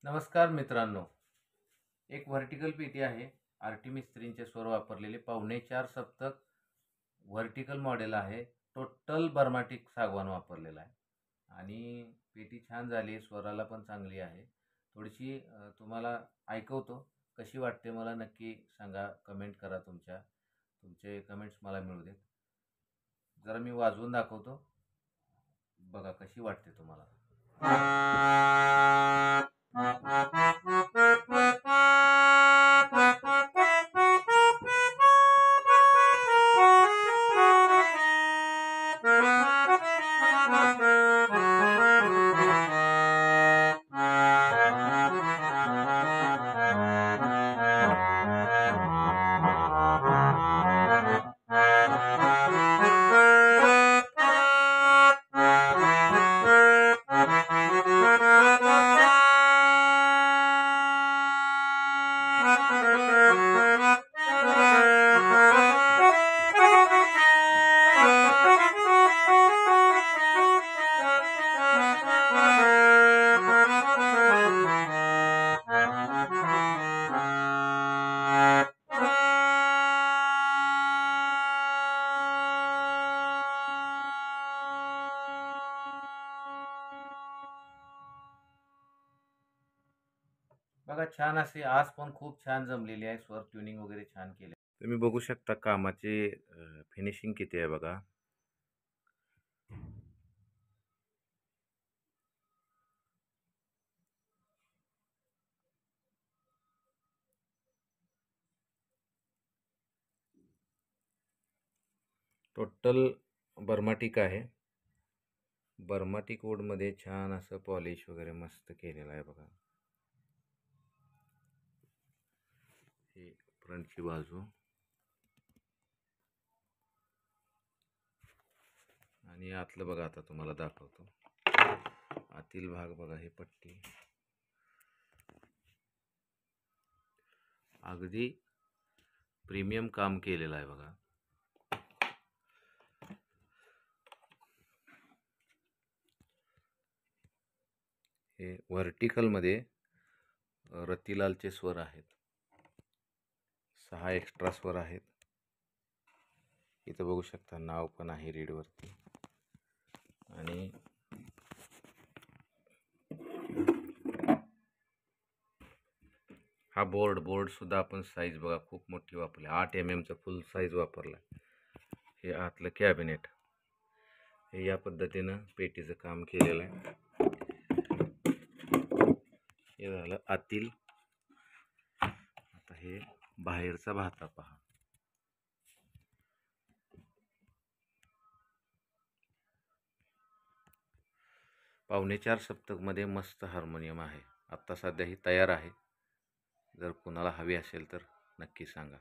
नमस्कार मित्रांनो, एक व्हर्टिकल पेटी आहे. आरटी मिस्त्रींचे स्वर वापरलेले 4.5 सप्तक व्हर्टिकल मॉडेल आहे. टोटल बर्माटिक सागवान वापरलेला आहे आणि पेटी छान झाली आहे. स्वराला पण चांगली आहे. थोडीशी तुम्हाला ऐकवतो, कशी वाटते मला नक्की सांगा. कमेंट करा. तुमचे कमेंट्स मला मिळू देत. जरा मी वाजवून दाखवतो, बघा कशी वाटते तुम्हाला. बघा छान असे आज पण खूप छान जमलेली आहे. स्वर ट्युनिंग वगैरे छान केले. तुम्ही बघू शकता कामाचे फिनिशिंग किती आहे बघा. टोटल बर्माटिक आहे. बर्माटिक वूडमध्ये छान असं पॉलिश वगैरे मस्त केलेलं आहे बघा. ही फ्रंटची बाजू आणि आतलं बघा. आता तुम्हाला दाखवतो. आतील भाग बघा. ही पट्टी अगदी प्रीमियम काम केलेलं आहे बघा. हे व्हर्टिकलमध्ये रतिलालचे स्वर आहेत. 6 एक्स्ट्रा स्वर आहेत. इथं बघू शकता नाव पण आहे रीडवरती. आणि हा बोर्ड सुद्धा आपण साईज बघा खूप मोठी वापरली. 8 mm चा फुल साईज वापरला. हे आतलं कॅबिनेट हे या पद्धतीनं पेटीचं काम केलेलं आहे. हे झालं आतील. आता हे बाहेरचा भाता पहा. पावणे 4 सप्तकमध्ये मस्त हार्मोनियम आहे. आत्ता सध्या ही तयार आहे. जर कुणाला हवी असेल तर नक्की सांगा.